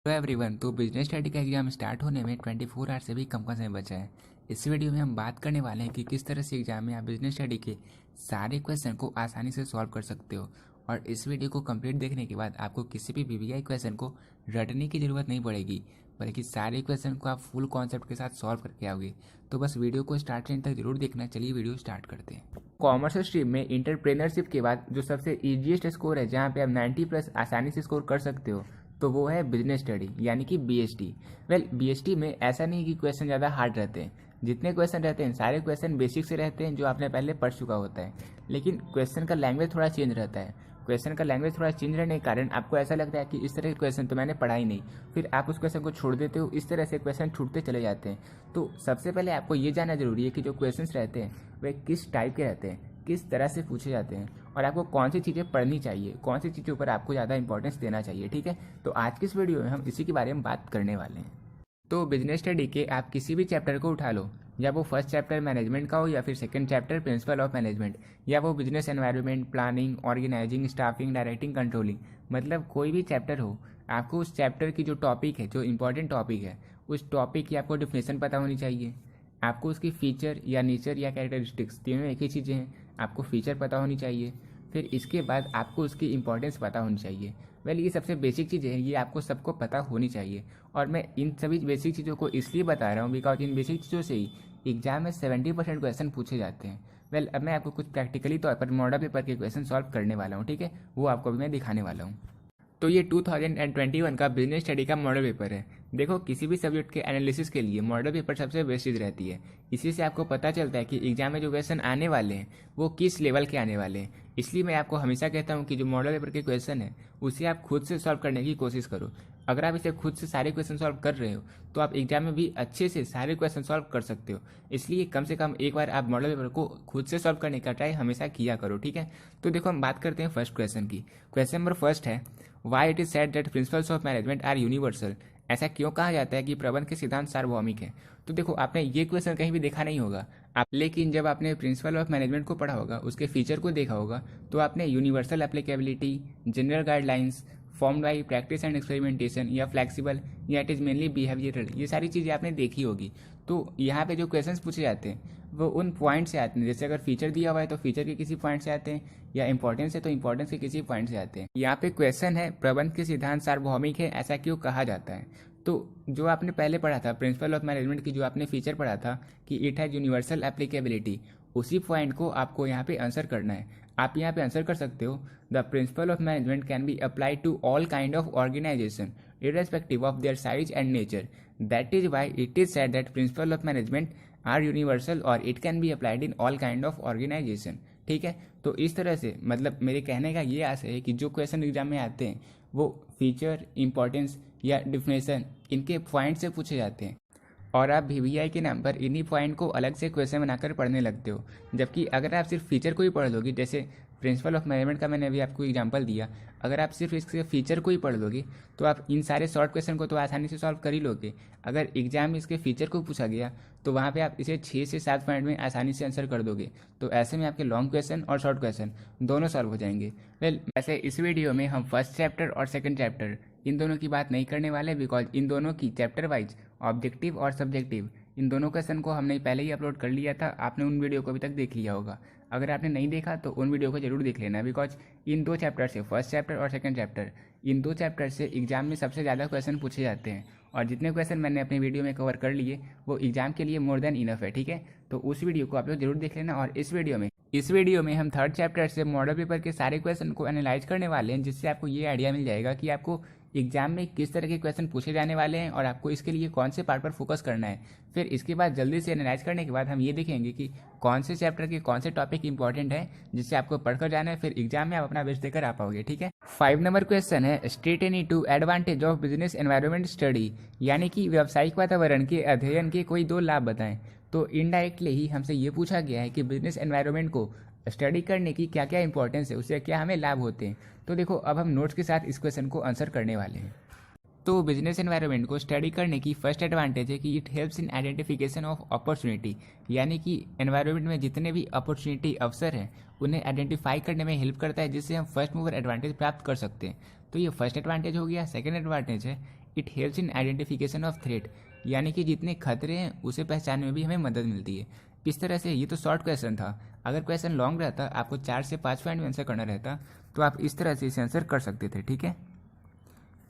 Hello everyone. तो business study का exam start होने में 24 आवर से भी कम का समय बचा है। इस वीडियो में हम बात करने वाले हैं कि किस तरह से एग्जाम में आप बिजनेस स्टडी के सारे क्वेश्चन को आसानी से सॉल्व कर सकते हो। और इस वीडियो को कंप्लीट देखने के बाद आपको किसी भी बीबीआई क्वेश्चन को रटने की ज़रूरत नहीं पड़ेगी, बल्कि सारे क्वेश्चन को आप फुल कॉन्सेप्ट के साथ सॉल्व करके आओगे। तो बस वीडियो को स्टार्ट से एंड तक जरूर देखना। चलिए वीडियो स्टार्ट करते हैं। कॉमर्स स्ट्रीम में इंटरप्रेनरशिप के बाद जो सबसे ईजीएस्ट स्कोर है, जहाँ पे आप 90+ आसानी से स्कोर कर सकते हो, तो वो है बिजनेस स्टडी यानी कि बीएसटी। वेल, बीएसटी में ऐसा नहीं कि क्वेश्चन ज़्यादा हार्ड रहते हैं। जितने क्वेश्चन रहते हैं सारे क्वेश्चन बेसिक से रहते हैं, जो आपने पहले पढ़ चुका होता है। लेकिन क्वेश्चन का लैंग्वेज थोड़ा चेंज रहता है। क्वेश्चन का लैंग्वेज थोड़ा चेंज रहने के कारण आपको ऐसा लगता है कि इस तरह के क्वेश्चन तो मैंने पढ़ा ही नहीं, फिर आप उस क्वेश्चन को छोड़ देते हो। इस तरह से क्वेश्चन छूटते चले जाते हैं। तो सबसे पहले आपको ये जानना जरूरी है कि जो क्वेश्चन रहते हैं वे किस टाइप के रहते हैं, किस तरह से पूछे जाते हैं, और आपको कौन सी चीज़ें पढ़नी चाहिए, कौन सी चीज़ों पर आपको ज़्यादा इंपॉर्टेंस देना चाहिए। ठीक है, तो आज की इस वीडियो में हम इसी के बारे में बात करने वाले हैं। तो बिजनेस स्टडी के आप किसी भी चैप्टर को उठा लो, या वो फर्स्ट चैप्टर मैनेजमेंट का हो, या फिर second chapter principle of management, या वो business environment, planning, organising, staffing, directing, controlling, मतलब कोई भी चैप्टर हो, आपको उस चैप्टर की जो टॉपिक है, जो इंपॉर्टेंट टॉपिक है, उस टॉपिक की आपको डिफिनेशन पता होनी चाहिए। आपको उसकी फीचर या नेचर या कैरेक्टरिस्टिक्स, तीनों एक ही चीज़ें हैं, आपको फीचर पता होनी चाहिए। फिर इसके बाद आपको उसकी इंपॉर्टेंस पता होनी चाहिए। वेल, ये सबसे बेसिक चीज़ें हैं, ये आपको सबको पता होनी चाहिए। और मैं इन सभी बेसिक चीज़ों को इसलिए बता रहा हूँ बिकॉज इन बेसिक चीज़ों से ही एग्जाम में 70% क्वेश्चन पूछे जाते हैं। वेल, अब मैं आपको कुछ प्रैक्टिकली तौर पर मॉडल पेपर के क्वेश्चन सॉल्व करने वाला हूँ। ठीक है, वो आपको अभी मैं दिखाने वाला हूँ। तो ये 2021 का बिजनेस स्टडी का मॉडल पेपर है। देखो, किसी भी सब्जेक्ट के एनालिसिस के लिए मॉडल पेपर सबसे बेस्ट चीज़ रहती है। इसी से आपको पता चलता है कि एग्जाम में जो क्वेश्चन आने वाले हैं वो किस लेवल के आने वाले हैं। इसलिए मैं आपको हमेशा कहता हूँ कि जो मॉडल पेपर के क्वेश्चन है उसे आप खुद से सॉल्व करने की कोशिश करो। अगर आप इसे खुद से सारे क्वेश्चन सॉल्व कर रहे हो तो आप एग्जाम में भी अच्छे से सारे क्वेश्चन सॉल्व कर सकते हो। इसलिए कम से कम एक बार आप मॉडल पेपर को खुद से सॉल्व करने का ट्राई हमेशा किया करो। ठीक है, तो देखो हम बात करते हैं फर्स्ट क्वेश्चन की। क्वेश्चन नंबर फर्स्ट है, why it is said that principles of management are universal. ऐसा क्यों कहा जाता है कि प्रबंध के सिद्धांत सार्वभौमिक हैं। तो देखो, आपने ये क्वेश्चन कहीं भी देखा नहीं होगा आप, लेकिन जब आपने प्रिंसिपल ऑफ मैनेजमेंट को पढ़ा होगा, उसके फीचर को देखा होगा, तो आपने universal applicability, general guidelines, formed by practice and experimentation, या फ्लेक्सिबल, या इट इज़ मेनली बिहेवियरल, ये सारी चीज़ें आपने देखी होगी। तो यहाँ पे जो क्वेश्चंस पूछे जाते हैं वो उन पॉइंट से आते हैं। जैसे अगर फीचर दिया हुआ है तो फीचर के किसी पॉइंट से आते हैं, या इंपॉर्टेंस है तो इंपॉर्टेंस के किसी पॉइंट से आते हैं। यहाँ पे क्वेश्चन है, प्रबंध के सिद्धांत सार्वभौमिक है, ऐसा क्यों कहा जाता है। तो जो आपने पहले पढ़ा था प्रिंसिपल ऑफ मैनेजमेंट की, जो आपने फीचर पढ़ा था कि इट हैज यूनिवर्सल एप्लीकेबिलिटी, उसी पॉइंट को आपको यहाँ पे आंसर करना है। आप यहाँ पे आंसर कर सकते हो, the principle of management can be applied to all kind of organisation irrespective of their size and nature. That is why it is said that principle of management are universal or it can be applied in all kind of organization. ठीक है, तो इस तरह से मतलब मेरे कहने का ये आशय है कि जो क्वेश्चन एग्जाम में आते हैं वो फीचर, इंपॉर्टेंस या डिफिनेशन, इनके पॉइंट से पूछे जाते हैं। और आप वीवीआई के नाम पर इन्हीं पॉइंट को अलग से क्वेश्चन बनाकर पढ़ने लगते हो। जबकि अगर आप सिर्फ फीचर को ही पढ़ लोगे, जैसे प्रिंसिपल ऑफ मैनेजमेंट का मैंने अभी आपको एग्जांपल दिया, अगर आप सिर्फ इसके फीचर को ही पढ़ लोगे तो आप इन सारे शॉर्ट क्वेश्चन को तो आसानी से सॉल्व कर ही लोगे। अगर एग्जाम में इसके फीचर को पूछा गया तो वहाँ पे आप इसे 6 से 7 पॉइंट में आसानी से आंसर कर दोगे। तो ऐसे में आपके लॉन्ग क्वेश्चन और शॉर्ट क्वेश्चन दोनों सॉल्व हो जाएंगे। वेल, वैसे इस वीडियो में हम फर्स्ट चैप्टर और सेकंड चैप्टर इन दोनों की बात नहीं करने वाले, बिकॉज इन दोनों की चैप्टर वाइज ऑब्जेक्टिव और सब्जेक्टिव इन दोनों क्वेश्चन को हमने पहले ही अपलोड कर लिया था। आपने उन वीडियो को अभी तक देख लिया होगा। अगर आपने नहीं देखा तो उन वीडियो को जरूर देख लेना, बिकॉज इन दो चैप्टर से, फर्स्ट चैप्टर और सेकंड चैप्टर, इन दो चैप्टर से एग्जाम में सबसे ज़्यादा क्वेश्चन पूछे जाते हैं। और जितने क्वेश्चन मैंने अपने वीडियो में कवर कर लिए वो एग्जाम के लिए मोर देन इनफ है। ठीक है, तो उस वीडियो को आप लोग जरूर देख लेना। और इस वीडियो में हम थर्ड चैप्टर से मॉडल पेपर के सारे क्वेश्चन को एनालाइज करने वाले हैं, जिससे आपको ये आइडिया मिल जाएगा कि आपको एग्जाम में किस तरह के क्वेश्चन पूछे जाने वाले हैं और आपको इसके लिए कौन से पार्ट पर फोकस करना है। फिर इसके बाद जल्दी से एनालाइज करने के बाद हम ये देखेंगे कि कौन से चैप्टर के कौन से टॉपिक इंपॉर्टेंट है, जिससे आपको पढ़कर जाना है, फिर एग्जाम में आप अपना बेस्ट देकर आ पाओगे। ठीक है, 5 नंबर क्वेश्चन है, state any 2 advantage of business environment study, यानी कि व्यावसायिक वातावरण के अध्ययन के कोई 2 लाभ बताएं। तो इनडायरेक्टली ही हमसे ये पूछा गया है कि बिजनेस एनवायरनमेंट को स्टडी करने की क्या क्या इंपॉर्टेंस है, उससे क्या हमें लाभ होते हैं। तो देखो, अब हम नोट्स के साथ इस क्वेश्चन को आंसर करने वाले हैं। तो बिजनेस एनवायरनमेंट को स्टडी करने की फर्स्ट एडवांटेज है कि it helps in identification of opportunity, यानी कि एनवायरनमेंट में जितने भी अपॉर्चुनिटी अवसर हैं उन्हें आइडेंटिफाई करने में हेल्प करता है, जिससे हम फर्स्ट मूवर एडवांटेज प्राप्त कर सकते हैं। तो ये फर्स्ट एडवांटेज हो गया। सेकंड एडवांटेज है, it helps in identification of threat, यानी कि जितने खतरे हैं उसे पहचानने में भी हमें मदद मिलती है। इस तरह से ये तो शॉर्ट क्वेश्चन था। अगर क्वेश्चन लॉन्ग रहता, आपको 4 से 5 पॉइंट में आंसर करना रहता, तो आप इस तरह से इसे आंसर कर सकते थे। ठीक है,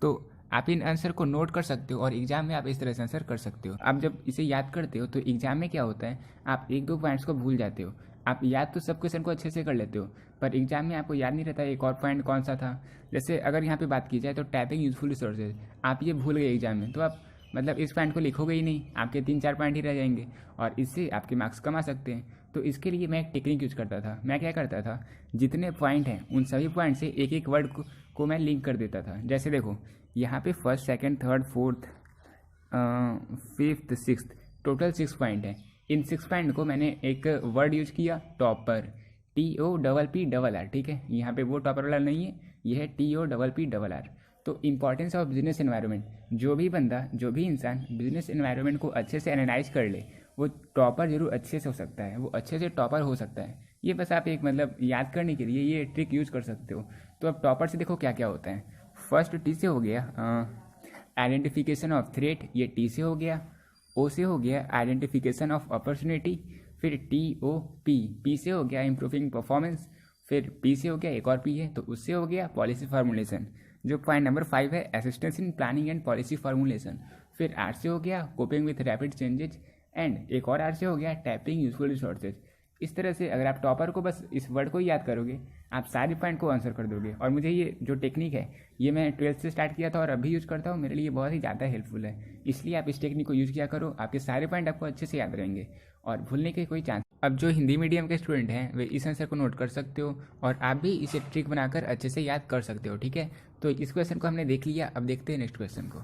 तो आप इन आंसर को नोट कर सकते हो और एग्जाम में आप इस तरह से आंसर कर सकते हो। आप जब इसे याद करते हो तो एग्जाम में क्या होता है, आप 1-2 पॉइंट्स को भूल जाते हो। आप याद तो सब क्वेश्चन को अच्छे से कर लेते हो, पर एग्जाम में आपको याद नहीं रहता एक और पॉइंट कौन सा था। जैसे अगर यहाँ पे बात की जाए तो टाइपिंग यूजफुल रिसोर्सेज, आप ये भूल गए एग्जाम में, तो आप मतलब इस पॉइंट को लिखोगे ही नहीं, आपके 3-4 पॉइंट ही रह जाएंगे और इससे आपके मार्क्स कम आ सकते हैं। तो इसके लिए मैं एक टेक्निक यूज करता था। मैं क्या करता था, जितने पॉइंट हैं उन सभी पॉइंट से एक एक वर्ड को मैं लिंक कर देता था। जैसे देखो यहाँ पे first, second, third, fourth, fifth, sixth, total 6 point है। इन 6 पॉइंट को मैंने एक वर्ड यूज किया, टॉपर, TOPPR। ठीक है, यहाँ पे वो टॉपर वाला नहीं है, ये है TOPPR। तो इंपॉर्टेंस ऑफ बिजनेस एनवायरनमेंट, जो भी बंदा, जो भी इंसान बिजनेस एनवायरनमेंट को अच्छे से एनालाइज कर ले, वो टॉपर जरूर अच्छे से हो सकता है, वो अच्छे से टॉपर हो सकता है। ये बस आप एक मतलब याद करने के लिए ये ट्रिक यूज कर सकते हो। तो अब टॉपर से देखो क्या क्या होता है। फर्स्ट टी से हो गया आइडेंटिफिकेशन ऑफ थ्रेट, ये टी से हो गया। ओ से हो गया आइडेंटिफिकेशन ऑफ अपॉर्चुनिटी, फिर TOP, पी से हो गया इम्प्रूविंग परफॉर्मेंस, फिर पी से हो गया, एक और पी है तो उससे हो गया पॉलिसी फार्मूलेशन। जो पॉइंट नंबर 5 है assistance in planning and policy formulation. फिर आर से हो गया coping with rapid changes, and एक और आर से हो गया टैपिंग यूजफुल रिसोर्सेज। इस तरह से अगर आप टॉपर को बस इस वर्ड को ही याद करोगे, आप सारे पॉइंट को आंसर कर दोगे। और मुझे ये जो टेक्निक है, ये मैं 12th से स्टार्ट किया था और अभी यूज़ करता हूँ, मेरे लिए बहुत ही ज़्यादा हेल्पफुल है। इसलिए आप इस टेक्निक को यूज़ किया करो, आपके सारे पॉइंट आपको अच्छे से याद रहेंगे और भूलने के कोई चांस। अब जो हिंदी मीडियम के स्टूडेंट हैं वे इस आंसर को नोट कर सकते हो और आप भी इसे ट्रिक बनाकर अच्छे से याद कर सकते हो। ठीक है, तो इस क्वेश्चन को हमने देख लिया, अब देखते हैं नेक्स्ट क्वेश्चन को।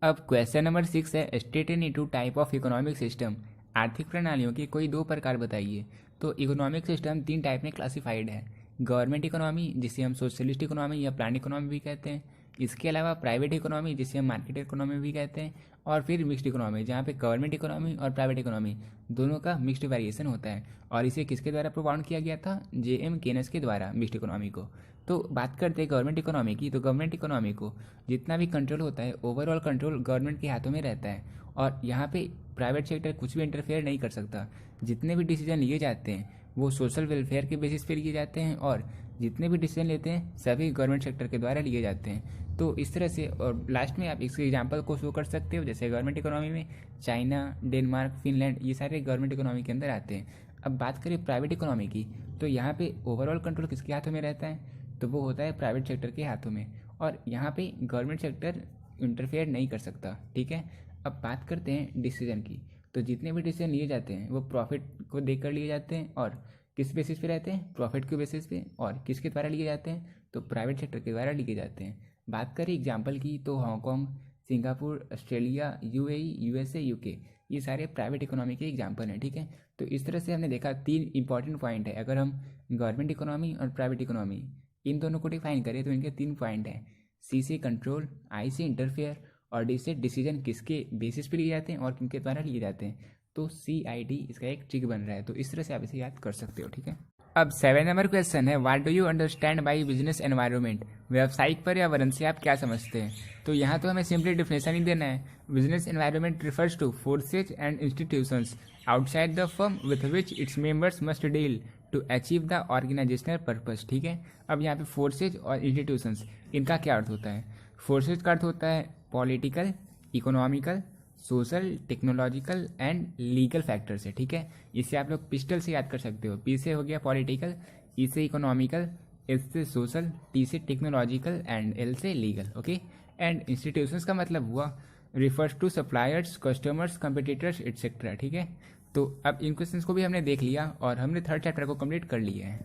अब क्वेश्चन नंबर 6 है state in 2 type of economic system, आर्थिक प्रणालियों के कोई 2 प्रकार बताइए। तो इकोनॉमिक सिस्टम 3 टाइप में क्लासिफाइड है। गवर्नमेंट इकोनॉमी, जिसे हम सोशलिस्ट इकोनॉमी या प्लान इकोनॉमी भी कहते हैं। इसके अलावा प्राइवेट इकोनॉमी, जिसे हम मार्केट इकोनॉमी भी कहते हैं। और फिर मिक्स्ड इकोनॉमी, जहाँ पे गवर्नमेंट इकोनॉमी और प्राइवेट इकोनॉमी दोनों का मिक्स्ड वेरिएशन होता है। और इसे किसके द्वारा प्रोवाउंड किया गया था, JM केनेस के द्वारा मिक्स्ड इकोनॉमी को। तो बात करते हैं गवर्नमेंट इकोनॉमी की, तो गवर्नमेंट इकोनॉमी को जितना भी कंट्रोल होता है, ओवरऑल कंट्रोल गवर्नमेंट के हाथों में रहता है और यहाँ पे प्राइवेट सेक्टर कुछ भी इंटरफेयर नहीं कर सकता। जितने भी डिसीजन लिए जाते हैं वो सोशल वेलफेयर के बेसिस पे लिए जाते हैं और जितने भी डिसीजन लेते हैं सभी गवर्नमेंट सेक्टर के द्वारा लिए जाते हैं। तो इस तरह से, और लास्ट में आप इसके एग्जांपल को शो कर सकते हो, जैसे गवर्नमेंट इकोनॉमी में चाइना, डेनमार्क, फिनलैंड, ये सारे गवर्नमेंट इकोनॉमी के अंदर आते हैं। अब बात करें प्राइवेट इकोनॉमी की, तो यहाँ पे ओवरऑल कंट्रोल किसके हाथों में रहता है, तो वो होता है प्राइवेट सेक्टर के हाथों में और यहाँ पे गवर्नमेंट सेक्टर इंटरफेयर नहीं कर सकता। ठीक है, अब बात करते हैं डिसीजन की, तो जितने भी डिसीजन लिए जाते हैं वो प्रॉफिट को देखकर लिए जाते हैं और किस बेसिस पे रहते हैं, प्रॉफिट के बेसिस पे। और किसके द्वारा लिए जाते हैं, तो प्राइवेट सेक्टर के द्वारा लिए जाते हैं। बात करें एग्जाम्पल की, तो Hong Kong, Singapore, Australia, UAE, USA, UK, ये सारे प्राइवेट इकोनॉमी के एग्जाम्पल हैं। ठीक है, तो इस तरह से हमने देखा 3 इंपॉर्टेंट पॉइंट है। अगर हम गवर्नमेंट इकोनॉमी और प्राइवेट इकोनॉमी इन दोनों को डिफाइन करें तो इनके 3 पॉइंट हैं, C से कंट्रोल, I से इंटरफेयर और D से डिसीजन किसके बेसिस पे लिए जाते हैं और किनके द्वारा लिए जाते हैं। तो CID इसका एक ट्रिक बन रहा है, तो इस तरह से आप इसे याद कर सकते हो। ठीक है, अब 7 नंबर क्वेश्चन है, what do you understand by business environment, व्यावसायिक पर्यावरण से आप क्या समझते हैं। तो यहाँ तो हमें सिंपली डिफिनेशन ही देना है। Business environment refers to forces and institutions outside the firm with which its members must deal to achieve the organisational purpose. ठीक है, अब यहाँ पे फोर्सेज और इंस्टीट्यूशंस, इनका क्या अर्थ होता है। फोर्सेज का अर्थ होता है political, economical, social, technological and legal factor से। ठीक है, इसे आप लोग पिस्टल से याद कर सकते हो। P से हो गया पॉलिटिकल, E से इकोनॉमिकल, S से सोशल, T से टेक्नोलॉजिकल एंड L से लीगल। ओके, एंड इंस्टीट्यूशंस का मतलब हुआ refers to suppliers, customers, competitors etcetera. ठीक है, तो अब इन क्वेश्चंस को भी हमने देख लिया और हमने 3rd चैप्टर को कंप्लीट कर लिया है।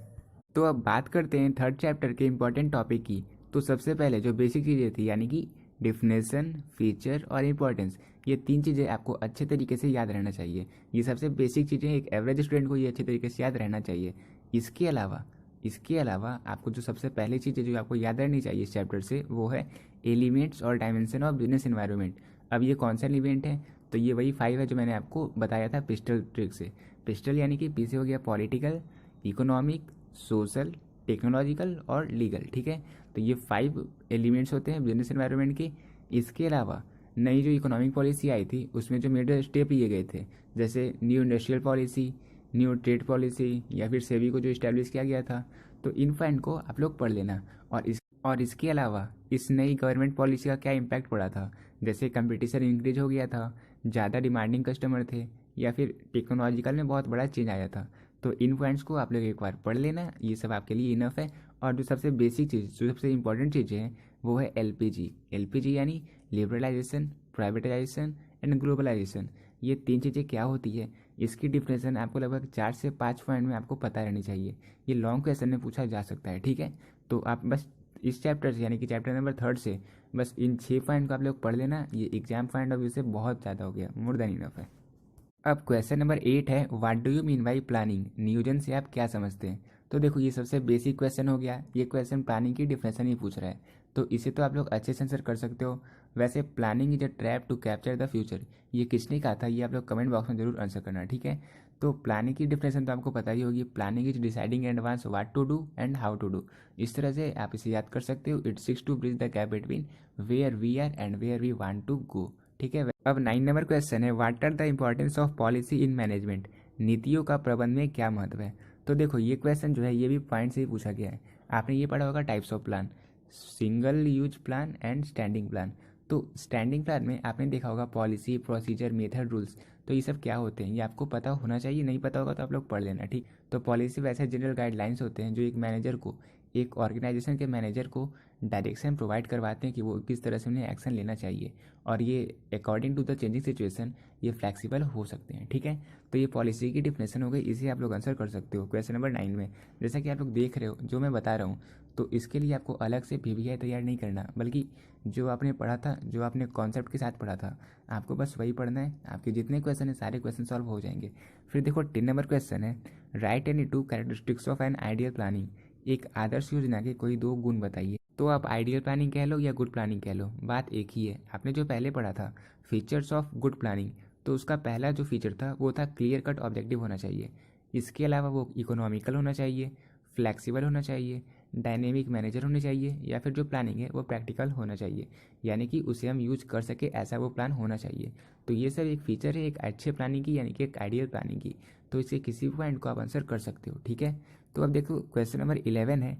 तो अब बात करते हैं 3rd चैप्टर के इंपॉर्टेंट टॉपिक की। तो सबसे पहले जो बेसिक चीज़ें थी, यानी कि डिफिनेशन, फीचर और इंपॉर्टेंस, ये 3 चीज़ें आपको अच्छे तरीके से याद रहना चाहिए। ये सबसे बेसिक चीज़ें, एक एवरेज स्टूडेंट को ये अच्छे तरीके से याद रहना चाहिए। इसके अलावा आपको जो सबसे पहली चीज़ें जो आपको याद रहनी चाहिए इस चैप्टर से, वो है एलिमेंट्स और डायमेंशन ऑफ बिजनेस एनवायरनमेंट। अब ये कौन सा एलिमेंट है, तो ये वही 5 है जो मैंने आपको बताया था पिस्टल ट्रिक से। पिस्टल यानी कि P से हो गया पॉलिटिकल, इकोनॉमिक, सोशल, टेक्नोलॉजिकल और लीगल। ठीक है, तो ये 5 एलिमेंट्स होते हैं बिजनेस एनवायरनमेंट के। इसके अलावा नई जो इकोनॉमिक पॉलिसी आई थी उसमें जो मेजर स्टेप लिए गए थे, जैसे new industrial policy, new trade policy या फिर सेबी को जो इस्टेब्लिश किया गया था, तो इन पॉइंट को आप लोग पढ़ लेना। और इसके अलावा इस नई गवर्नमेंट पॉलिसी का क्या इम्पैक्ट पड़ा था, जैसे कंपटीशन इंक्रीज हो गया था, ज़्यादा डिमांडिंग कस्टमर थे, या फिर टेक्नोलॉजिकल में बहुत बड़ा चेंज आया था। तो इन पॉइंट्स को आप लोग एक बार पढ़ लेना, ये सब आपके लिए इनफ है। और जो सबसे बेसिक चीज़, जो सबसे इंपॉर्टेंट चीज़ है वो है एलपीजी। एलपीजी यानी लिबरलाइजेशन, प्राइवेटाइजेशन एंड ग्लोबलाइजेशन। ये तीन चीज़ें क्या होती है, इसकी डिफिनेशन आपको लगभग 4 से 5 पॉइंट में आपको पता रहनी चाहिए। ये लॉन्ग क्वेश्चन में पूछा जा सकता है, ठीक है। तो आप बस इस चैप्टर से यानी कि चैप्टर नंबर 3 से बस इन 6 पॉइंट को आप लोग पढ़ लेना। ये एग्जाम पॉइंट ऑफ व्यू से बहुत ज़्यादा हो गया, मोर देन इनफ है। अब क्वेश्चन नंबर 8 है, what do you mean by planning. नियोजन से आप क्या समझते हैं। तो देखो ये सबसे बेसिक क्वेश्चन हो गया। ये क्वेश्चन प्लानिंग की डिफिनेशन ही पूछ रहा है, तो इसे तो आप लोग अच्छे से आंसर कर सकते हो। वैसे planning is a trap to capture the future, ये किसने कहा था, ये आप लोग कमेंट बॉक्स में जरूर आंसर करना, ठीक है। तो प्लानिंग की डिफिनेशन तो आपको पता ही होगी। Planning is deciding in advance what to do and how to do. इस तरह से आप इसे याद कर सकते हो। It seeks to bridge the gap between where we are and where we want to go, ठीक है। अब 9 नंबर क्वेश्चन है, what are the importance of policy in management. नीतियों का प्रबंध में क्या महत्व है। तो देखो ये क्वेश्चन जो है ये भी पॉइंट से ही पूछा गया है। आपने ये पढ़ा होगा types of plan, single use plan and standing plan. तो स्टैंडिंग प्लान में आपने देखा होगा पॉलिसी, प्रोसीजर, मेथड, रूल्स। तो ये सब क्या होते हैं ये आपको पता होना चाहिए, नहीं पता होगा तो आप लोग पढ़ लेना, ठीक। तो पॉलिसी वैसे जनरल गाइडलाइंस होते हैं जो एक मैनेजर को, एक ऑर्गेनाइजेशन के मैनेजर को डायरेक्शन प्रोवाइड करवाते हैं कि वो किस तरह से उन्हें एक्शन लेना चाहिए, और ये according to the changing situation ये फ्लेक्सिबल हो सकते हैं, ठीक है। तो ये पॉलिसी की डिफिनेशन हो गई, इसे आप लोग आंसर कर सकते हो क्वेश्चन नंबर 9 में। जैसा कि आप लोग देख रहे हो जो मैं बता रहा हूँ, तो इसके लिए आपको अलग से पीवीआई तैयार नहीं करना, बल्कि जो आपने पढ़ा था, जो आपने कॉन्सेप्ट के साथ पढ़ा था, आपको बस वही पढ़ना है। आपके जितने क्वेश्चन है सारे क्वेश्चन सॉल्व हो जाएंगे। फिर देखो 10 नंबर क्वेश्चन है, right any 2 characteristics of an ideal planning. एक आदर्श योजना के कोई 2 गुण बताइए। तो आप आइडियल प्लानिंग कह लो या गुड प्लानिंग कह लो, बात एक ही है। आपने जो पहले पढ़ा था फीचर्स ऑफ गुड प्लानिंग, तो उसका पहला जो फीचर था वो था क्लियर कट ऑब्जेक्टिव होना चाहिए। इसके अलावा वो इकोनॉमिकल होना चाहिए, फ्लैक्सीबल होना चाहिए, डायनेमिक मैनेजर होने चाहिए, या फिर जो प्लानिंग है वो प्रैक्टिकल होना चाहिए, यानी कि उसे हम यूज कर सके ऐसा वो प्लान होना चाहिए। तो ये सब एक फीचर है एक अच्छे प्लानिंग की, यानी कि एक आइडियल प्लानिंग की। तो इसके किसी भी पॉइंट को आप आंसर कर सकते हो, ठीक है। तो अब देखो क्वेश्चन नंबर 11 है,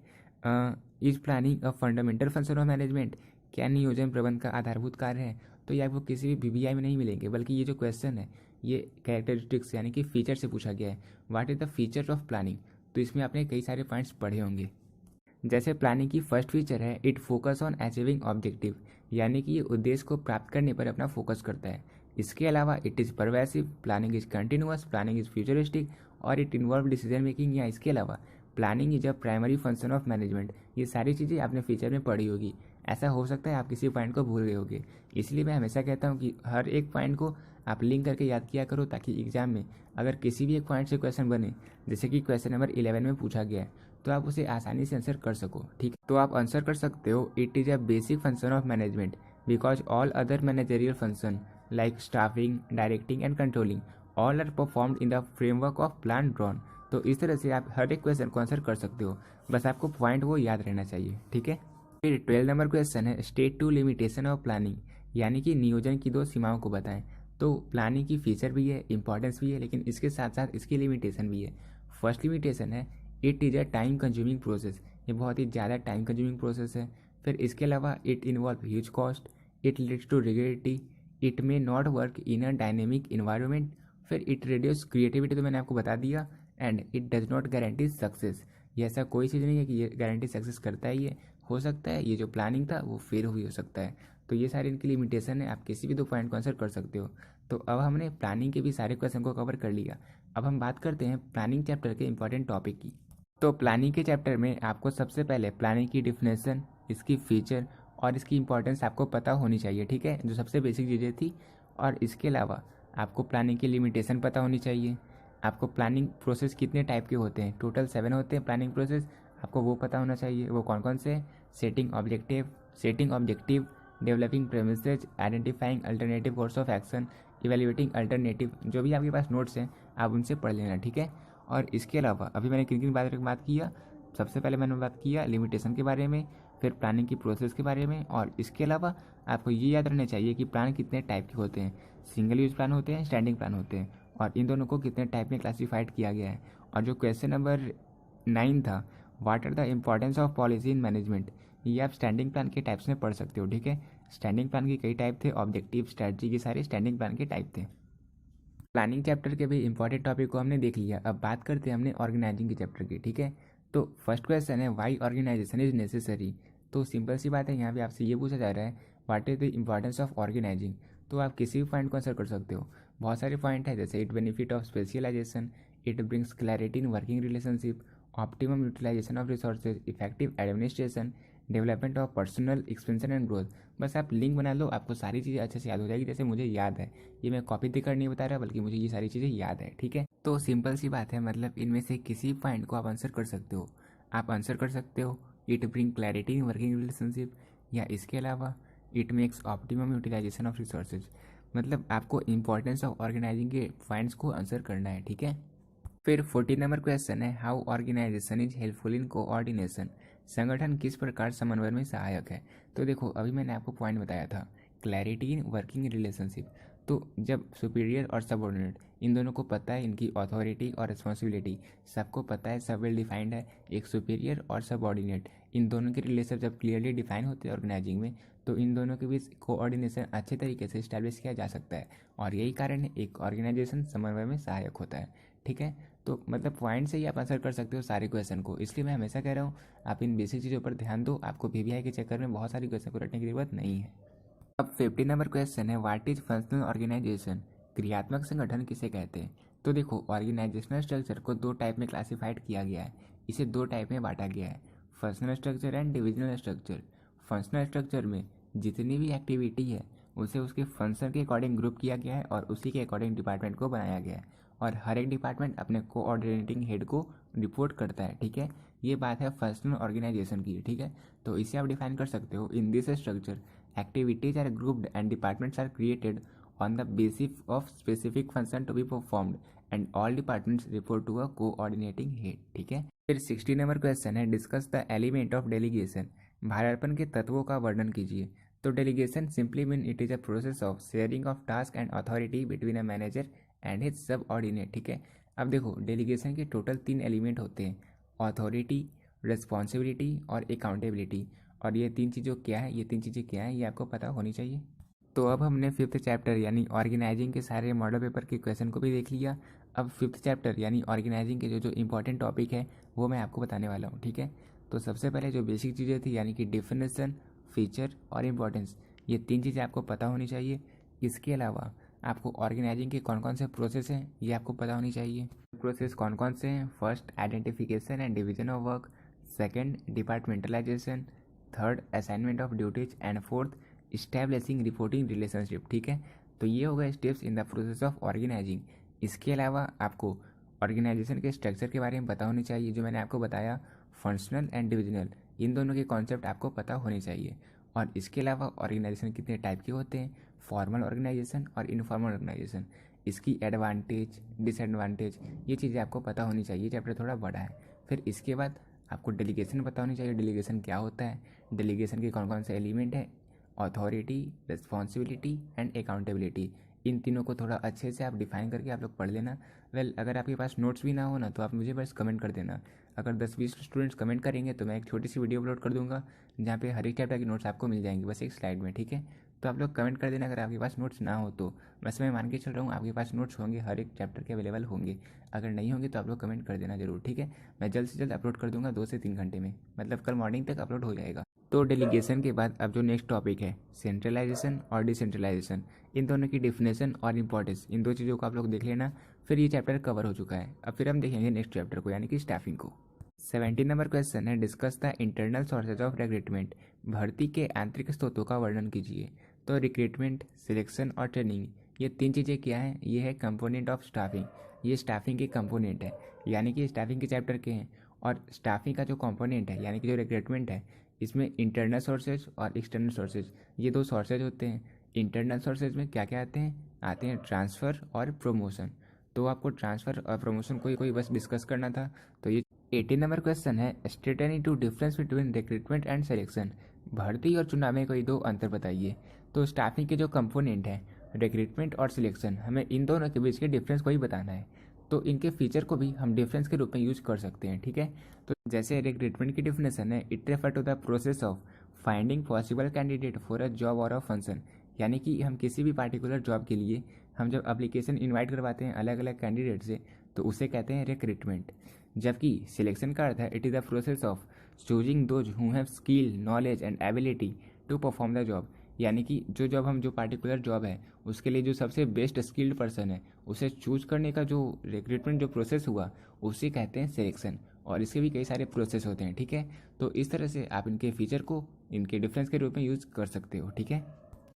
is planning a fundamental function of management. क्या नियोजन प्रबंध का आधारभूत कार्य है। तो ये आपको किसी भी बीबीआई में नहीं मिलेंगे, बल्कि ये जो क्वेश्चन है ये कैरेक्टरिस्टिक्स यानी कि फीचर से पूछा गया है। What is the feature of planning. तो इसमें आपने कई सारे पॉइंट्स पढ़े होंगे। जैसे प्लानिंग की फर्स्ट फीचर है it focus on achieving objective, यानी कि ये उद्देश्य को प्राप्त करने पर अपना फोकस करता है। इसके अलावा it is pervasive, planning is continuous, planning is futuristic, और इट इन्वॉल्व डिसीजन मेकिंग। या इसके अलावा planning is a primary function of management. ये सारी चीज़ें आपने फीचर में पढ़ी होगी। ऐसा हो सकता है आप किसी पॉइंट को भूल गए होगे, इसलिए मैं हमेशा कहता हूँ कि हर एक पॉइंट को आप लिंक करके याद किया करो, ताकि एग्जाम में अगर किसी भी एक पॉइंट से क्वेश्चन बने, जैसे कि क्वेश्चन नंबर 11 में पूछा गया है, तो आप उसे आसानी से आंसर कर सको, ठीक है। तो आप आंसर कर सकते हो, it is a basic function of management because all other managerial function like staffing, directing and controlling all are performed in the framework of plan drawn. तो इस तरह से आप हर एक क्वेश्चन को आंसर कर सकते हो, बस आपको पॉइंट वो याद रहना चाहिए, ठीक है। फिर 12 नंबर क्वेश्चन है, state two limitation of planning, यानी कि नियोजन की 2 सीमाओं को बताएं। तो प्लानिंग की फीचर भी है, इंपॉर्टेंस भी है, लेकिन इसके साथ साथ इसकी लिमिटेशन भी है। फर्स्ट लिमिटेशन है it is a time consuming process, ये बहुत ही ज़्यादा टाइम कंज्यूमिंग प्रोसेस है। फिर इसके अलावा it involve huge cost, it leads to rigidity, it may not work in a dynamic environment. फिर इट रिड्यूस क्रिएटिविटी, तो मैंने आपको बता दिया। And it does not guarantee success, ये ऐसा कोई चीज़ नहीं है कि ये गारंटी सक्सेस करता है। ये हो सकता है ये जो प्लानिंग था वो फेल भी हो सकता है। तो ये सारी इनकी लिमिटेशन है, आप किसी भी 2 पॉइंट को आंसर कर सकते हो। तो अब हमने प्लानिंग के भी सारे क्वेश्चन को कवर कर लिया। अब हम बात करते हैं प्लानिंग चैप्टर के इंपॉर्टेंट टॉपिक की। तो प्लानिंग के चैप्टर में आपको सबसे पहले प्लानिंग की डिफिनेशन, इसकी फीचर और इसकी इंपॉर्टेंस आपको पता होनी चाहिए, ठीक है, जो सबसे बेसिक चीज़ें थी। और इसके अलावा आपको प्लानिंग की लिमिटेशन पता होनी चाहिए। आपको प्लानिंग प्रोसेस कितने टाइप के होते हैं, टोटल 7 होते हैं प्लानिंग प्रोसेस, आपको वो पता होना चाहिए। वो कौन कौन से, setting objective, developing premises, identifying alternative course of action, evaluating alternative. जो भी आपके पास नोट्स हैं आप उनसे पढ़ लेना, ठीक है। और इसके अलावा अभी मैंने किन किन बात किया, सबसे पहले मैंने बात किया लिमिटेशन के बारे में, फिर प्लानिंग की प्रोसेस के बारे में, और इसके अलावा आपको ये याद रखना चाहिए कि प्लान कितने टाइप के होते हैं, सिंगल यूज प्लान होते हैं, स्टैंडिंग प्लान होते हैं, और इन दोनों को कितने टाइप में क्लासीफाइड किया गया है। और जो क्वेश्चन नंबर 9 था, what are the importance of policy in management, ये आप स्टैंडिंग प्लान के टाइप्स में पढ़ सकते हो। ठीक है, स्टैंडिंग प्लान के कई टाइप थे, ऑब्जेक्टिव, स्ट्रैटेजी के सारे स्टैंडिंग प्लान के टाइप थे। प्लानिंग चैप्टर के भी इंपॉर्टेंट टॉपिक को हमने देख लिया। अब बात करते हैं हमने ऑर्गेनाइजिंग के चैप्टर की। ठीक है, तो फर्स्ट क्वेश्चन है व्हाई ऑर्गेनाइजेशन इज नेसेसरी। तो सिंपल सी बात है, यहाँ पे आपसे ये पूछा जा रहा है what is the importance of organising. तो आप किसी भी पॉइंट को आंसर कर सकते हो। बहुत सारे पॉइंट है, जैसे it benefit of specialisation, it brings clarity in working relationship, optimum utilisation of resources, effective administration, development of personal expansion and growth. बस आप लिंक बना लो, आपको सारी चीज़ें अच्छे से याद हो जाएगी, जैसे मुझे याद है। ये मैं कॉपी देकर नहीं बता रहा, बल्कि मुझे ये सारी चीज़ें याद है। ठीक है, तो सिंपल सी बात है, मतलब इनमें से किसी पॉइंट को आप आंसर कर सकते हो। आप आंसर कर सकते हो it bring clarity in working relationship, या इसके अलावा it makes optimum utilisation of resources. मतलब आपको इंपॉर्टेंस ऑफ ऑर्गेनाइजिंग के पॉइंट्स को आंसर करना है। ठीक है, फिर 14 नंबर क्वेश्चन है how organisation is helpful in coordination. संगठन किस प्रकार समन्वय में सहायक है। तो देखो, अभी मैंने आपको पॉइंट बताया था, क्लैरिटी इन वर्किंग रिलेशनशिप। तो जब सुपीरियर और सबऑर्डिनेट, इन दोनों को पता है इनकी अथॉरिटी और रिस्पॉन्सिबिलिटी, सबको पता है, सब वेल डिफाइंड है, एक सुपीरियर और सबऑर्डिनेट, इन दोनों के रिलेशन जब क्लियरली डिफाइन होते हैं ऑर्गेनाइजिंग में, तो इन दोनों के बीच कोऑर्डिनेशन अच्छे तरीके से इस्टेब्लिश किया जा सकता है, और यही कारण है एक ऑर्गेनाइजेशन समन्वय में सहायक होता है। ठीक है, तो मतलब पॉइंट से ही आप आंसर कर सकते हो सारे क्वेश्चन को, इसलिए मैं हमेशा कह रहा हूँ आप इन बेसिक चीज़ों पर ध्यान दो। आपको पीवीआई के चक्कर में बहुत सारी क्वेश्चन को रटने की जरूरत नहीं है। अब 50 नंबर क्वेश्चन है व्हाट इज फंक्शनल ऑर्गेनाइजेशन। क्रियात्मक संगठन किसे कहते हैं। तो देखो, ऑर्गेनाइजेशनल स्ट्रक्चर को दो टाइप में क्लासीफाइड किया गया है, इसे दो टाइप में बांटा गया है, functional structure and divisional structure. Functional structure में जितनी भी एक्टिविटी है उसे उसके फंक्शन के अकॉर्डिंग ग्रुप किया गया है, और उसी के अकॉर्डिंग डिपार्टमेंट को बनाया गया है, और हर एक डिपार्टमेंट अपने कोऑर्डिनेटिंग हेड को रिपोर्ट करता है। ठीक है, ये बात है फंक्शनल ऑर्गेनाइजेशन की। ठीक है, तो इसे आप डिफाइन कर सकते हो in this structure activities are grouped and departments are created on the basis of specific function to be performed and all departments report to a coordinating head। ठीक है, फिर 60 नंबर क्वेश्चन है discuss the element of delegation. भारापन के तत्वों का वर्णन कीजिए। तो delegation simply mean it is a process of sharing of task and authority between a manager and his subordinate. ठीक है, अब देखो, डेलीगेशन के टोटल 3 एलिमेंट होते हैं, अथॉरिटी, रिस्पॉन्सिबिलिटी और अकाउंटेबिलिटी। और ये तीन चीज़ों क्या है, ये तीन चीज़ें क्या है, ये आपको पता होनी चाहिए। तो अब हमने 5th चैप्टर यानी ऑर्गेनाइजिंग के सारे मॉडल पेपर के क्वेश्चन को भी देख लिया। अब 5th चैप्टर यानी ऑर्गेनाइजिंग के जो जो इंपॉर्टेंट टॉपिक है वो मैं आपको बताने वाला हूँ। ठीक है, तो सबसे पहले जो बेसिक चीज़ें थी यानी कि डिफिनेशन, फीचर और इम्पोर्टेंस, ये तीन चीज़ें आपको पता होनी चाहिए। इसके अलावा आपको ऑर्गेनाइजिंग के कौन कौन से प्रोसेस हैं ये आपको पता होनी चाहिए। प्रोसेस कौन कौन से हैं, first identification and division of work, second departmentalisation, third assignment of duties and fourth establishing reporting relationship. ठीक है, तो ये हो गए steps in the process of organising. इसके अलावा आपको ऑर्गेनाइजेशन के स्ट्रक्चर के बारे में पता होनी चाहिए, जो मैंने आपको बताया फंक्शनल एंड डिविजनल, इन दोनों के कॉन्सेप्ट आपको पता होने चाहिए। और इसके अलावा ऑर्गेनाइजेशन कितने टाइप के होते हैं, फॉर्मल ऑर्गेनाइजेशन और इनफॉर्मल ऑर्गेनाइजेशन, इसकी एडवांटेज डिसएडवांटेज, ये चीज़ें आपको पता होनी चाहिए। चैप्टर थोड़ा बड़ा है। फिर इसके बाद आपको डेलीगेशन पता होनी चाहिए, डेलीगेशन क्या होता है, डेलीगेशन के कौन कौन से एलिमेंट है, अथॉरिटी, रिस्पॉन्सिबिलिटी एंड अकाउंटेबिलिटी। इन तीनों को थोड़ा अच्छे से आप डिफाइन करके आप लोग पढ़ लेना। अगर आपके पास नोट्स भी ना हो ना, तो आप मुझे बस कमेंट कर देना। अगर 10-20 स्टूडेंट्स कमेंट करेंगे तो मैं एक छोटी सी वीडियो अपलोड कर दूंगा, जहाँ पे हर एक चैप्टर की नोट्स आपको मिल जाएंगी, बस एक स्लाइड में। ठीक है, तो आप लोग कमेंट कर देना अगर आपके पास नोट्स ना हो तो। वैसे मैं मान के चल रहा हूँ आपके पास नोट्स होंगे, हर एक चैप्टर के अवेलेबल होंगे। अगर नहीं होंगे तो आप लोग कमेंट कर देना जरूर। ठीक है, मैं जल्द से जल्द अपलोड कर दूंगा 2 से 3 घंटे में, मतलब कल मॉर्निंग तक अपलोड हो जाएगा। तो डेलीगेशन के बाद अब जो नेक्स्ट टॉपिक है सेंट्रलाइजेशन और डिसेंट्रलाइजेशन, इन दोनों की डिफिनेशन और इंपॉर्टेंस, इन दो चीज़ों को आप लोग देख लेना। फिर ये चैप्टर कवर हो चुका है। अब फिर हम देखेंगे नेक्स्ट चैप्टर को यानी कि स्टाफिंग को। 17 नंबर क्वेश्चन है discuss the internal sources of recruitment. भर्ती के आंतरिक स्रोतों का वर्णन कीजिए। तो रिक्रूटमेंट, सिलेक्शन और ट्रेनिंग, ये तीन चीज़ें क्या हैं, ये है कंपोनेंट ऑफ स्टाफिंग। ये स्टाफिंग के कंपोनेंट है, यानी कि स्टाफिंग के चैप्टर के हैं। और स्टाफिंग का जो कंपोनेंट है यानी कि जो रिक्रूटमेंट है, इसमें इंटरनल सोर्सेज और एक्सटर्नल सोर्सेज, ये दो सोर्सेज होते हैं। इंटरनल सोर्सेज में क्या क्या आते हैं ट्रांसफ़र और प्रमोशन। तो आपको ट्रांसफ़र और प्रमोशन कोई कोई बस डिस्कस करना था। तो ये 18 नंबर क्वेश्चन है, state any two difference between recruitment and selection. भर्ती और चुनाव में कोई दो अंतर बताइए। तो स्टाफिंग के जो कंपोनेंट है रिक्रूटमेंट और सिलेक्शन, हमें इन दोनों के बीच के डिफरेंस को ही बताना है। तो इनके फीचर को भी हम डिफरेंस के रूप में यूज कर सकते हैं, ठीक है। तो जैसे रिक्रूटमेंट की डिफिनेशन है, it refer to the process of finding possible candidate for a job और अ फंक्शन। यानी कि हम किसी भी पार्टिकुलर जॉब के लिए हम जब एप्लीकेशन इनवाइट करवाते हैं अलग अलग कैंडिडेट से, तो उसे कहते हैं रिक्रूटमेंट। जबकि सिलेक्शन का अर्थ है, it is the process of choosing those who have skill knowledge and ability to perform the job. यानी कि जो पार्टिकुलर जॉब है उसके लिए जो सबसे बेस्ट स्किल्ड पर्सन है उसे चूज करने का जो रिक्रूटमेंट जो प्रोसेस हुआ उसे कहते हैं सिलेक्शन। और इसके भी कई सारे प्रोसेस होते हैं, ठीक है। तो इस तरह से आप इनके फीचर को इनके डिफरेंस के रूप में यूज कर सकते हो, ठीक है।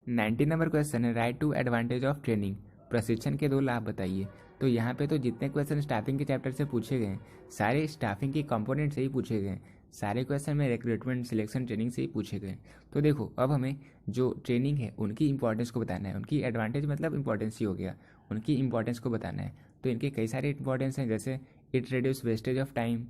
19 नंबर क्वेश्चन है, write two advantage of training. प्रशिक्षण के दो लाभ बताइए। तो यहाँ पे तो जितने क्वेश्चन स्टाफिंग के चैप्टर से पूछे गए हैं सारे स्टाफिंग के कंपोनेंट से ही पूछे गए हैं। सारे क्वेश्चन में रिक्रूटमेंट सिलेक्शन ट्रेनिंग से ही पूछे गए। तो देखो अब हमें जो ट्रेनिंग है उनकी इंपॉर्टेंस को बताना है। उनकी एडवांटेज मतलब इंपॉर्टेंस ही हो गया, उनकी इंपॉर्टेंस को बताना है। तो इनके कई सारे इंपॉर्टेंस हैं, जैसे it reduce wastage of time,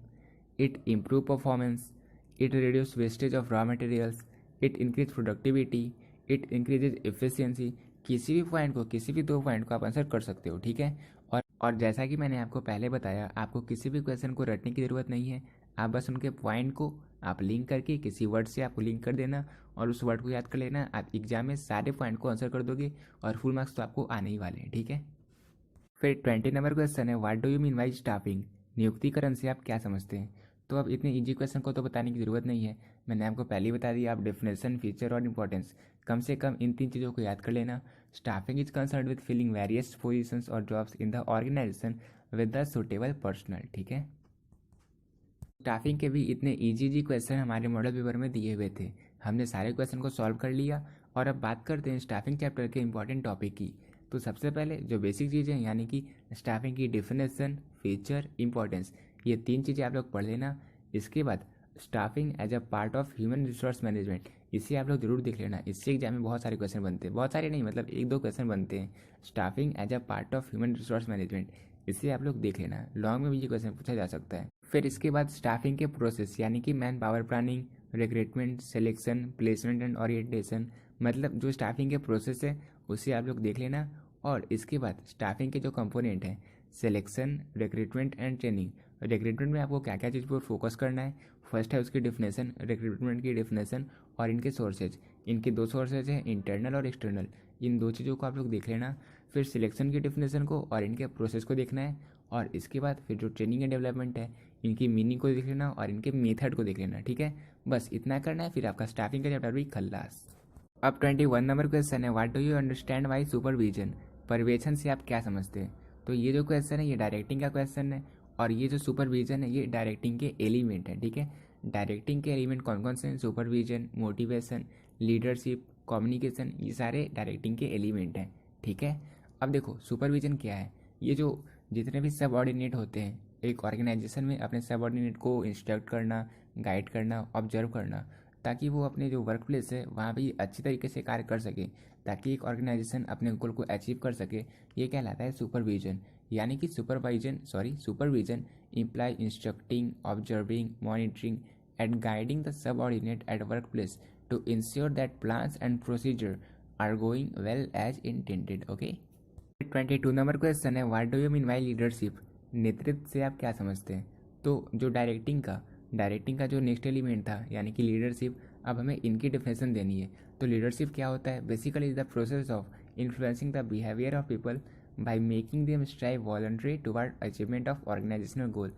it improve performance, it reduce wastage of raw materials, it increase productivity, it increases efficiency. किसी भी पॉइंट को, किसी भी दो पॉइंट को आप आंसर कर सकते हो, ठीक है। और जैसा कि मैंने आपको पहले बताया, आपको किसी भी क्वेश्चन को रटने की ज़रूरत नहीं है। आप बस उनके पॉइंट को आप लिंक करके किसी वर्ड से आपको लिंक कर देना और उस वर्ड को याद कर लेना। आप एग्जाम में सारे पॉइंट को आंसर कर दोगे और फुल मार्क्स तो आपको आने ही वाले हैं, ठीक है। फिर 20 नंबर क्वेश्चन है, what do you mean by staffing. नियुक्तिकरण से आप क्या समझते हैं। तो अब इतने इजी क्वेश्चन को तो बताने की ज़रूरत नहीं है, मैंने आपको पहले ही बता दिया। आप डेफिनेशन, फीचर और इंपॉर्टेंस कम से कम इन तीन चीज़ों को याद कर लेना। Staffing is concern with filling various positions और jobs in the organisation with the suitable personnel, ठीक है। स्टाफिंग के भी इतने इजी क्वेश्चन हमारे मॉडल पेपर में दिए हुए थे, हमने सारे क्वेश्चन को सॉल्व कर लिया। और अब बात करते हैं स्टाफिंग चैप्टर के इंपॉर्टेंट टॉपिक की। तो सबसे पहले जो बेसिक चीज़ें यानी कि स्टाफिंग की डिफिनेशन, फीचर, इंपॉर्टेंस, ये तीन चीज़ें आप लोग पढ़ लेना। इसके बाद staffing as a part of human resource management, इसे आप लोग जरूर देख लेना। इससे एग्जाम में बहुत सारे क्वेश्चन बनते हैं, बहुत सारे नहीं मतलब एक दो क्वेश्चन बनते हैं। Staffing as a part of human resource management, इसे आप लोग देख लेना, लॉन्ग में भी ये क्वेश्चन पूछा जा सकता है। फिर इसके बाद स्टाफिंग के प्रोसेस यानी कि man power planning, recruitment, selection, placement and orientation, मतलब जो स्टाफिंग के प्रोसेस है उसे आप लोग देख लेना। और इसके बाद स्टाफिंग के जो कंपोनेंट हैं, selection, recruitment and training. Recruitment में आपको क्या क्या चीज़ पर फोकस करना है। फर्स्ट है उसकी डिफिनेशन, रिक्रूटमेंट की डिफिनेशन और इनके सोर्सेज। इनके दो सोर्सेज हैं, इंटरनल और एक्सटर्नल। इन दो चीज़ों को आप लोग देख लेना। फिर सिलेक्शन की डिफिनेशन को और इनके प्रोसेस को देखना है। और इसके बाद फिर जो ट्रेनिंग एंड डेवलपमेंट है, इनकी मीनिंग को देख लेना और इनके मेथड को देख लेना, ठीक है। बस इतना करना है, फिर आपका स्टाफिंग का चैप्टर भी खल्लास। अब 21 नंबर क्वेश्चन है, what do you understand by supervision. पर्यवेक्षण से आप क्या समझते हैं। तो ये जो क्वेश्चन है ये डायरेक्टिंग का क्वेश्चन है, और ये जो सुपरविजन है ये डायरेक्टिंग के एलिमेंट है, ठीक है। डायरेक्टिंग के एलिमेंट कौन कौन से हैं, सुपरविजन, मोटिवेशन, लीडरशिप, कम्युनिकेशन, ये सारे डायरेक्टिंग के एलिमेंट हैं, ठीक है। अब देखो सुपरविजन क्या है। ये जो जितने भी सबऑर्डिनेट होते हैं एक ऑर्गेनाइजेशन में, अपने सबऑर्डिनेट को इंस्ट्रक्ट करना, गाइड करना, ऑब्जर्व करना, ताकि वो अपने जो वर्क प्लेस है वहाँ भी अच्छी तरीके से कार्य कर सके, ताकि एक ऑर्गेनाइजेशन अपने गोल को अचीव कर सके, ये कहलाता है सुपरविजन। यानी कि supervision imply instructing, observing, monitoring and guiding the subordinate at work place to ensure that plans and procedure are going well as intended, okay. 22 number question है, what do you mean by leadership. नेतृत्व से आप क्या समझते हैं। तो जो directing का जो नेक्स्ट एलिमेंट था यानी कि लीडरशिप, अब हमें इनकी डिफिनेशन देनी है। तो लीडरशिप क्या होता है, basically is the process of influencing the behaviour of people by making them strive voluntary toward achievement of organisational goal.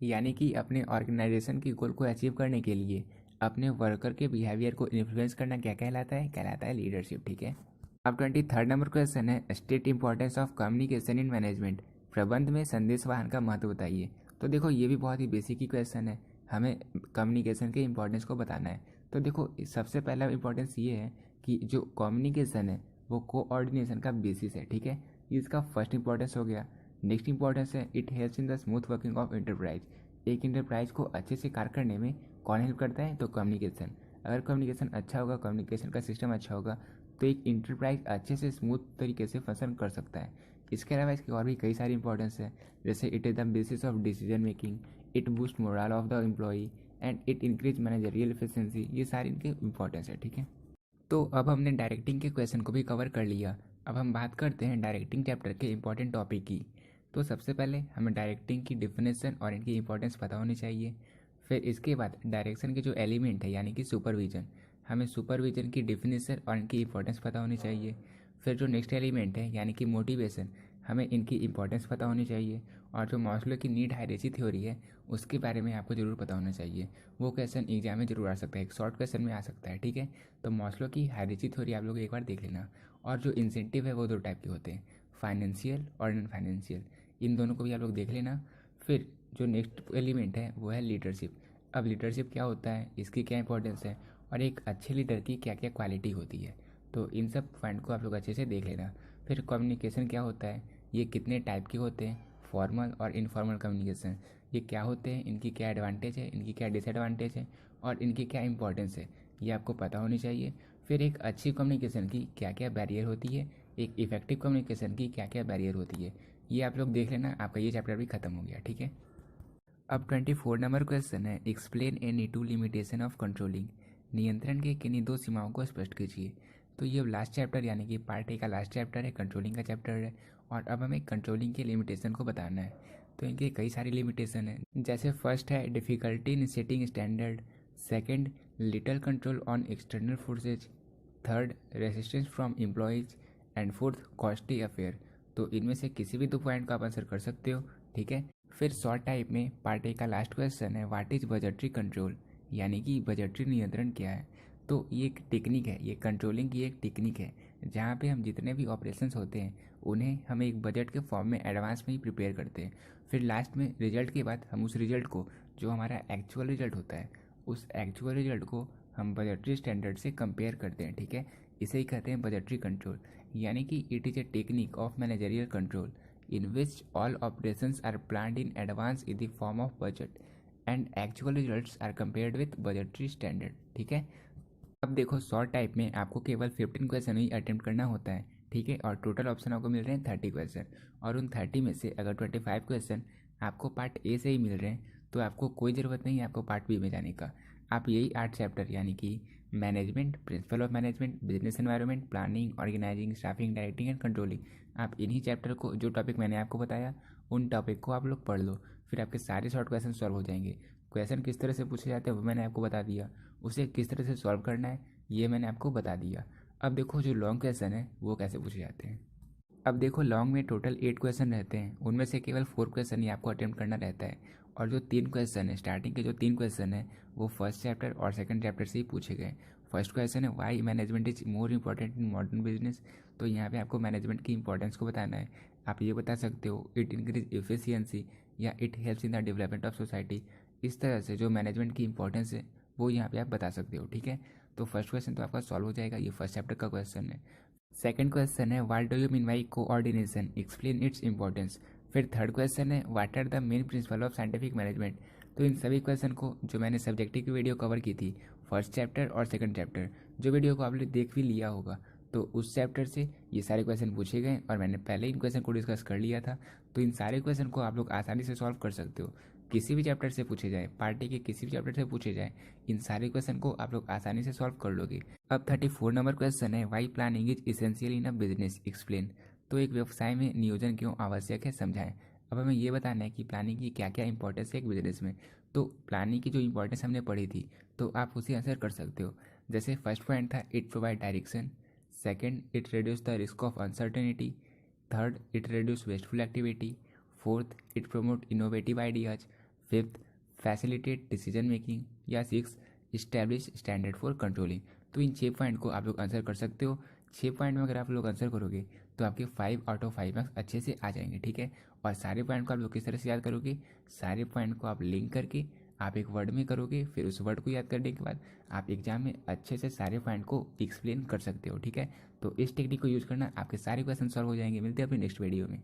यानी कि अपने ऑर्गेनाइजेशन की गोल को अचीव करने के लिए अपने वर्कर के बिहेवियर को इन्फ्लुएंस करना क्या कहलाता है लीडरशिप, ठीक है। अब 23 नंबर क्वेश्चन है, state importance of communication in management. प्रबंध में संदेशवाहन का महत्व बताइए। तो देखो ये भी बहुत ही बेसिक ही क्वेश्चन है, हमें कम्युनिकेशन के इंपॉर्टेंस को बताना है। तो देखो सबसे पहला इंपॉर्टेंस ये है कि जो कम्युनिकेशन है वो कोऑर्डिनेशन का बेसिस है, ठीक है। ये इसका फर्स्ट इंपॉर्टेंस हो गया। नेक्स्ट इंपॉर्टेंस है, it helps in the smooth working of enterprise. एक इंटरप्राइज को अच्छे से कार्य करने में कौन हेल्प करता है, तो कम्युनिकेशन। अगर कम्युनिकेशन अच्छा होगा, कम्युनिकेशन का सिस्टम अच्छा होगा, तो एक इंटरप्राइज अच्छे से स्मूथ तरीके से फंक्शन कर सकता है। इसके अलावा इसकी और भी कई सारी इंपॉर्टेंस है, जैसे it is the basis of decision making, it boost moral of the employee and it increase managerial efficiency. ये सारे इनके इंपॉर्टेंस है, ठीक है। तो अब हमने डायरेक्टिंग के क्वेश्चन को भी कवर कर लिया। अब हम बात करते हैं डायरेक्टिंग चैप्टर के इंपॉर्टेंट टॉपिक की। तो सबसे पहले हमें डायरेक्टिंग की डिफिनेशन और इनकी इंपॉर्टेंस पता होनी चाहिए। फिर इसके बाद डायरेक्शन के जो एलिमेंट है यानी कि सुपरविजन, हमें सुपरविजन की डिफिनेशन और इनकी इंपॉर्टेंस पता होनी चाहिए। फिर जो नेक्स्ट एलिमेंट है यानी कि मोटिवेशन, हमें इनकी इंपॉर्टेंस पता होनी चाहिए। और जो मॉस्लो की नीड हायरार्की थ्योरी है उसके बारे में आपको ज़रूर पता होना चाहिए। वो क्वेश्चन एग्जाम में जरूर आ सकता है, एक शॉर्ट क्वेश्चन में आ सकता है, ठीक है। तो मॉस्लो की हायरार्की थ्योरी आप लोग एक बार देख लेना। और जो इंसेंटिव है वो दो टाइप के होते हैं, फाइनेंशियल और नॉन फाइनेंशियल, इन दोनों को भी आप लोग देख लेना। फिर जो नेक्स्ट एलिमेंट है वो है लीडरशिप। अब लीडरशिप क्या होता है, इसकी क्या इंपॉर्टेंस है, और एक अच्छे लीडर की क्या क्या क्वालिटी होती है, तो इन सब पॉइंट को आप लोग अच्छे से देख लेना। फिर कम्युनिकेशन क्या होता है, ये कितने टाइप के होते हैं, फॉर्मल और इनफॉर्मल कम्युनिकेशन, ये क्या होते हैं, इनकी क्या एडवांटेज है, इनकी क्या डिसएडवांटेज है, और इनकी क्या इंपॉर्टेंस है, ये आपको पता होनी चाहिए। फिर एक अच्छी कम्युनिकेशन की क्या क्या बैरियर होती है, एक इफेक्टिव कम्युनिकेशन की क्या क्या बैरियर होती है, ये आप लोग देख लेना। आपका ये चैप्टर भी खत्म हो गया, ठीक है। अब 24 नंबर क्वेश्चन है, explain any two limitation of controlling. नियंत्रण के किन्हीं दो सीमाओं को स्पष्ट कीजिए। तो ये लास्ट चैप्टर यानी कि पार्ट ए का लास्ट चैप्टर है, कंट्रोलिंग का चैप्टर है। और अब हमें कंट्रोलिंग के लिमिटेशन को बताना है। तो इनके कई सारी लिमिटेशन है, जैसे फर्स्ट है difficulty in setting standard, second little control on external forces, third resistance from employees, and fourth costly affair. तो इनमें से किसी भी दो पॉइंट का आप आंसर कर सकते हो, ठीक है। फिर शॉर्ट टाइप में पार्ट ए का लास्ट क्वेश्चन है, व्हाट इज बजटरी कंट्रोल, यानी कि बजटरी नियंत्रण क्या है। तो ये एक टेक्निक है, ये कंट्रोलिंग की एक टेक्निक है, जहाँ पे हम जितने भी ऑपरेशंस होते हैं उन्हें हम एक बजट के फॉर्म में एडवांस में ही प्रिपेयर करते हैं। फिर लास्ट में रिजल्ट के बाद हम उस रिजल्ट को, जो हमारा एक्चुअल रिजल्ट होता है, उस एक्चुअल रिजल्ट को हम बजटरी स्टैंडर्ड से कंपेयर करते हैं, ठीक है। इसे ही कहते हैं बजटरी कंट्रोल, यानी कि it is a technique of managerial control in which all operations are planned in advance in the form of budget and actual results are compared with budgetary standard, ठीक है। अब देखो शॉर्ट टाइप में आपको केवल 15 question ही attempt करना होता है, ठीक है। और टोटल ऑप्शन आपको मिल रहे हैं 30 क्वेश्चन, और उन 30 में से अगर 25 क्वेश्चन आपको पार्ट ए से ही मिल रहे हैं तो आपको कोई ज़रूरत नहीं है आपको पार्ट बी में जाने का। आप यही 8 चैप्टर यानी कि management, principle of management, business environment, planning, organising, staffing, directing and controlling, आप इन्हीं चैप्टर को, जो टॉपिक मैंने आपको बताया उन टॉपिक को आप लोग पढ़ लो। फिर आपके सारे शॉर्ट क्वेश्चन सॉल्व हो जाएंगे। क्वेश्चन किस तरह से पूछे जाते हैं वो मैंने आपको बता दिया, उसे किस तरह से सॉल्व करना है ये मैंने आपको बता दिया। अब देखो जो लॉन्ग क्वेश्चन है वो कैसे पूछे जाते हैं। अब देखो लॉन्ग में टोटल 8 क्वेश्चन रहते हैं, उनमें से केवल 4 क्वेश्चन ही आपको अटेम्प्ट करना रहता है। और जो 3 क्वेश्चन है, स्टार्टिंग के जो 3 क्वेश्चन है वो फर्स्ट चैप्टर और सेकंड चैप्टर से ही पूछे गए। फर्स्ट क्वेश्चन है why management is more important in modern business. तो यहाँ पे आपको मैनेजमेंट की इंपॉर्टेंस को बताना है। आप ये बता सकते हो इट इंक्रीज एफिशिएंसी या it helps in the development of society. इस तरह से जो मैनेजमेंट की इंपॉर्टेंस है वो यहाँ पे आप बता सकते हो, ठीक है। तो फर्स्ट क्वेश्चन तो आपका सॉल्व हो जाएगा, ये फर्स्ट चैप्टर का क्वेश्चन है। सेकंड क्वेश्चन है what do you mean by coordination, explain its importance. फिर थर्ड क्वेश्चन है what are the main principle of scientific management. तो इन सभी क्वेश्चन को जो मैंने सब्जेक्टिव की वीडियो कवर की थी, फर्स्ट चैप्टर और सेकंड चैप्टर, जो वीडियो को आपने देख भी लिया होगा, तो उस चैप्टर से ये सारे क्वेश्चन पूछे गए और मैंने पहले इन क्वेश्चन को डिस्कस कर लिया था। तो इन सारे क्वेश्चन को आप लोग आसानी से सॉल्व कर सकते हो, किसी भी चैप्टर से पूछे जाए, पार्टी के किसी भी चैप्टर से पूछे जाए, इन सारे क्वेश्चन को आप लोग आसानी से सॉल्व कर लोगे। अब 34 नंबर क्वेश्चन है why planning is essential in a business, explain. तो एक व्यवसाय में नियोजन क्यों आवश्यक है, समझाएं। अब हमें ये बताना है कि प्लानिंग की क्या क्या इंपॉर्टेंस है एक बिजनेस में। तो प्लानिंग की जो इंपॉर्टेंस हमने पढ़ी थी तो आप उसे आंसर कर सकते हो। जैसे फर्स्ट पॉइंट था it provide direction, second it reduce the risk of uncertainty, third it reduce wasteful activity, fourth it promote innovative ideas, fifth facilitate decision making, या six establish standard for controlling. तो इन 6 point को आप लोग answer कर सकते हो। 6 point में अगर आप लोग आंसर करोगे तो आपके 5 आउट ऑफ 5 मार्क्स अच्छे से आ जाएंगे, ठीक है। और सारे पॉइंट को आप लोग किस तरह से याद करोगे, सारे पॉइंट को आप लिंक करके आप एक वर्ड में करोगे, फिर उस वर्ड को याद करने के बाद आप एग्जाम में अच्छे से सारे पॉइंट को एक्सप्लेन कर सकते हो, ठीक है। तो इस टेक्निक को यूज़ करना, आपके सारे क्वेश्चन सॉल्व हो जाएंगे। मिलते हैं अपनी नेक्स्ट वीडियो में।